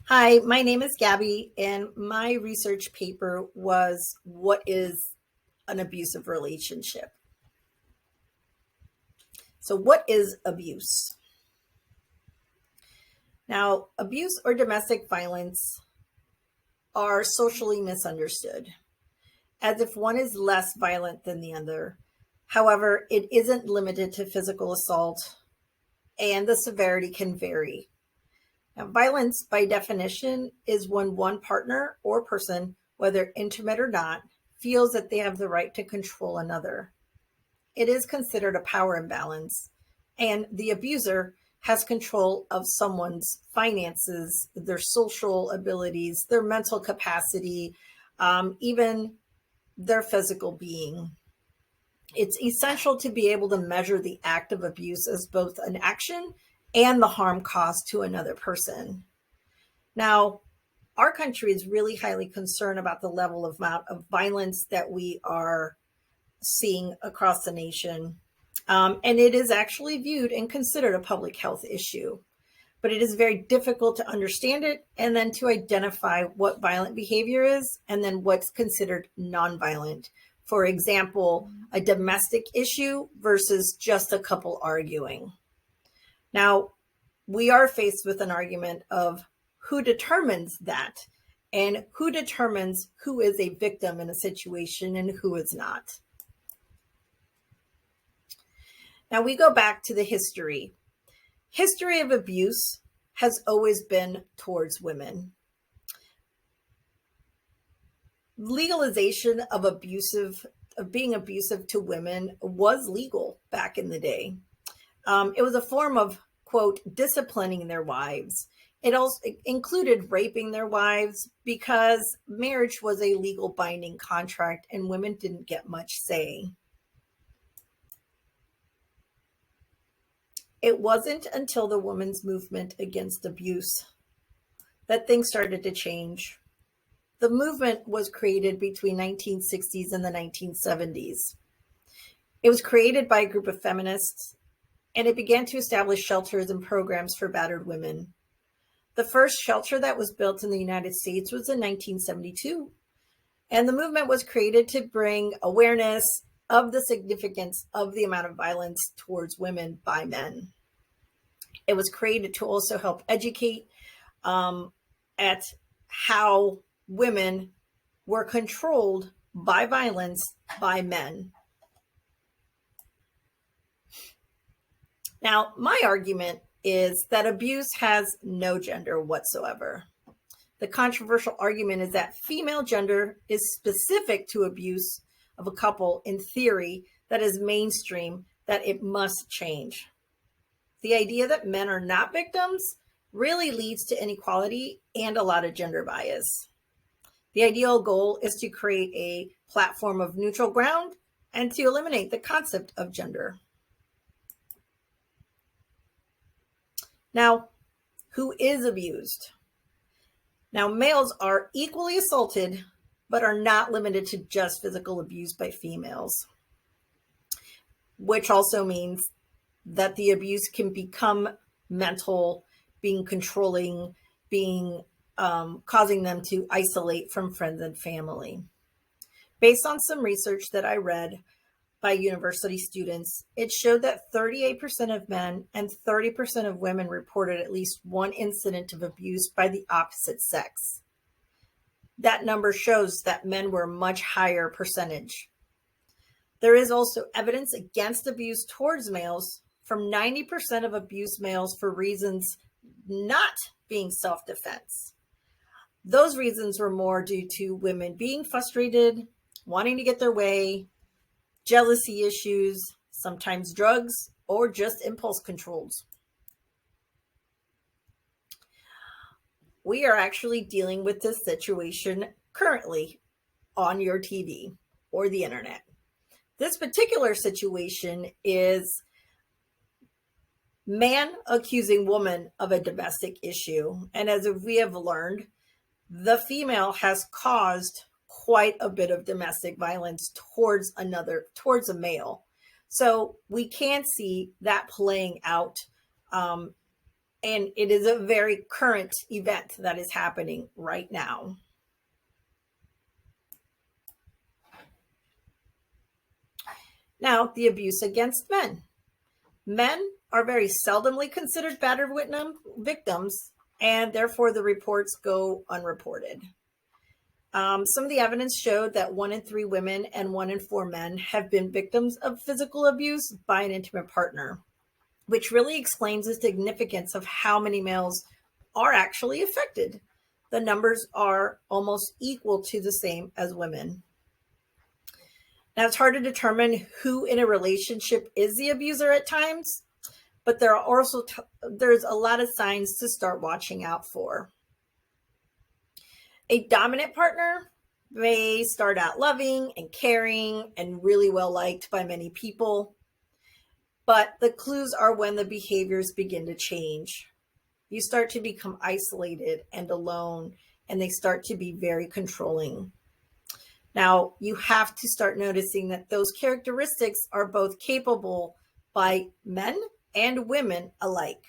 Hi, my name is Gabby, and my research paper was what is an abusive relationship? So, what is abuse? Now, abuse or domestic violence are socially misunderstood as if one is less violent than the other. However, it isn't limited to physical assault, and the severity can vary. Now, violence, by definition, is when one partner or person, whether intimate or not, feels that they have the right to control another. It is considered a power imbalance, and the abuser has control of someone's finances, their social abilities, their mental capacity, even their physical being. It's essential to be able to measure the act of abuse as both an action and the harm caused to another person. Now, our country is really highly concerned about the level of amount of violence that we are seeing across the nation. And it is actually viewed and considered a public health issue. But it is very difficult to understand it and then to identify what violent behavior is and then what's considered nonviolent. For example, a domestic issue versus just a couple arguing. Now, we are faced with an argument of who determines that and who determines who is a victim in a situation and who is not. Now we go back to the history. History of abuse has always been towards women. Legalization of being abusive to women was legal back in the day. It was a form of, quote, disciplining their wives. It also included raping their wives because marriage was a legal binding contract and women didn't get much say. It wasn't until the women's movement against abuse that things started to change. The movement was created between 1960s and the 1970s. It was created by a group of feminists, and it began to establish shelters and programs for battered women. The first shelter that was built in the United States was in 1972, and the movement was created to bring awareness of the significance of the amount of violence towards women by men. It was created to also help educate at how women were controlled by violence by men. Now, my argument is that abuse has no gender whatsoever. The controversial argument is that female gender is specific to abuse of a couple in theory that is mainstream, that it must change. The idea that men are not victims really leads to inequality and a lot of gender bias. The ideal goal is to create a platform of neutral ground and to eliminate the concept of gender. Now, who is abused? Now, males are equally assaulted, but are not limited to just physical abuse by females, which also means that the abuse can become mental, being controlling, being causing them to isolate from friends and family. Based on some research that I read by university students, it showed that 38% of men and 30% of women reported at least one incident of abuse by the opposite sex. That number shows that men were a much higher percentage. There is also evidence against abuse towards males from 90% of abused males for reasons not being self-defense. Those reasons were more due to women being frustrated, wanting to get their way, jealousy issues, sometimes drugs, or just impulse controls. We are actually dealing with this situation currently on your TV or the internet. This particular situation is man accusing woman of a domestic issue. And as we have learned, the female has caused quite a bit of domestic violence towards a male. So we can see that playing out And it is a very current event that is happening right now. Now, the abuse against men. Men are very seldomly considered battered victims, and therefore the reports go unreported. Some of the evidence showed that 1 in 3 women and 1 in 4 men have been victims of physical abuse by an intimate partner, which really explains the significance of how many males are actually affected. The numbers are almost equal to the same as women. Now, it's hard to determine who in a relationship is the abuser at times, but there are also there's a lot of signs to start watching out for. A dominant partner may start out loving and caring and really well liked by many people, but the clues are when the behaviors begin to change. You start to become isolated and alone, and they start to be very controlling. Now, you have to start noticing that those characteristics are both capable by men and women alike.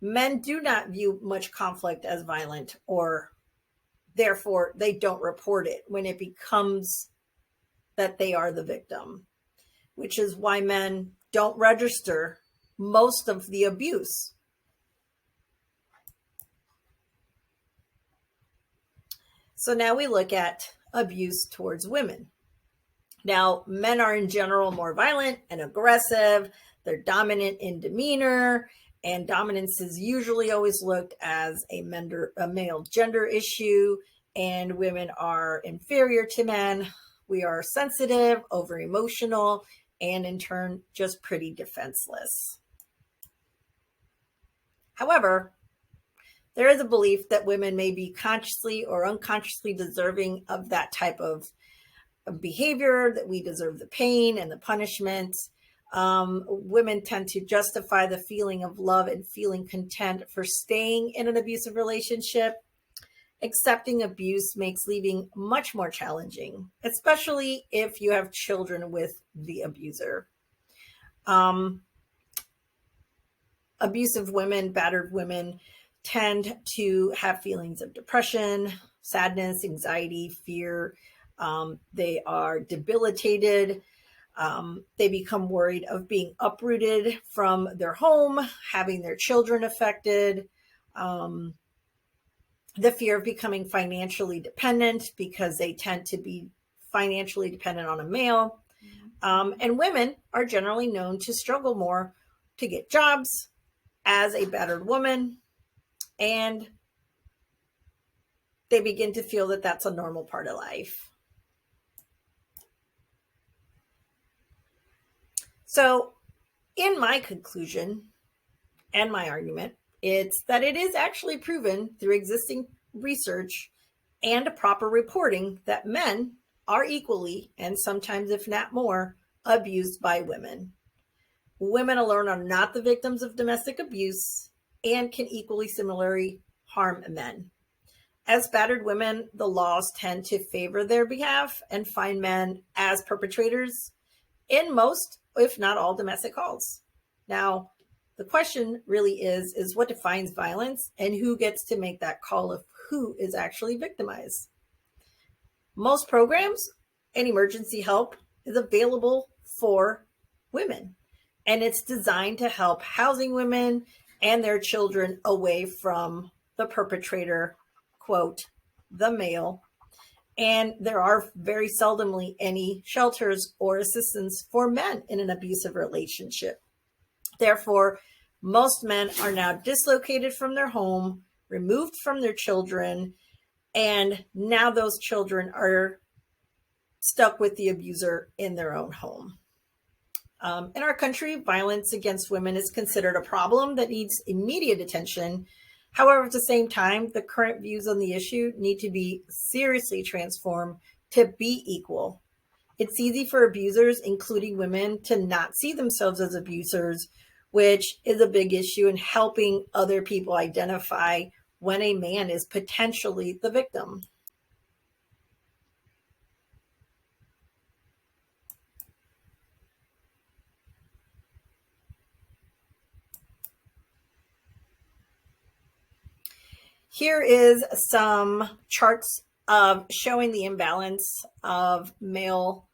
Men do not view much conflict as violent, or therefore they don't report it when it becomes that they are the victim, which is why men don't register most of the abuse. So now we look at abuse towards women. Now, men are in general more violent and aggressive. They're dominant in demeanor, and dominance is usually always looked as a male gender issue, and women are inferior to men. We are sensitive, over emotional, and in turn, just pretty defenseless. However, there is a belief that women may be consciously or unconsciously deserving of that type of behavior, that we deserve the pain and the punishment. Women tend to justify the feeling of love and feeling content for staying in an abusive relationship. Accepting abuse makes leaving much more challenging, especially if you have children with the abuser. Abusive women, battered women, tend to have feelings of depression, sadness, anxiety, fear. They are debilitated. They become worried of being uprooted from their home, having their children affected. The fear of becoming financially dependent, because they tend to be financially dependent on a male. And women are generally known to struggle more to get jobs as a battered woman, and they begin to feel that that's a normal part of life. So, in my conclusion and my argument, it's that it is actually proven through existing research and proper reporting that men are equally, and sometimes if not more, abused by women. Women alone are not the victims of domestic abuse and can equally similarly harm men. As battered women, the laws tend to favor their behalf and find men as perpetrators in most, if not all, domestic calls. Now, the question really is what defines violence and who gets to make that call of who is actually victimized? Most programs and emergency help is available for women, and it's designed to help housing women and their children away from the perpetrator, quote, the male. And there are very seldomly any shelters or assistance for men in an abusive relationship. Therefore, most men are now dislocated from their home, removed from their children, and now those children are stuck with the abuser in their own home. In our country, violence against women is considered a problem that needs immediate attention. However, at the same time, the current views on the issue need to be seriously transformed to be equal. It's easy for abusers, including women, to not see themselves as abusers, which is a big issue in helping other people identify when a man is potentially the victim. Here is some charts of showing the imbalance of male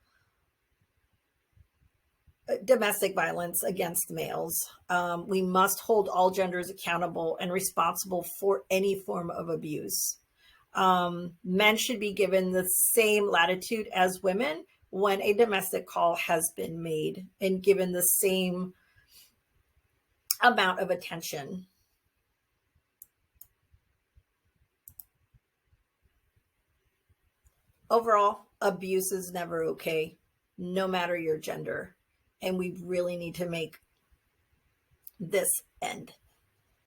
domestic violence against males. We must hold all genders accountable and responsible for any form of abuse. Men should be given the same latitude as women when a domestic call has been made and given the same amount of attention. Overall, abuse is never okay, no matter your gender. And we really need to make this end.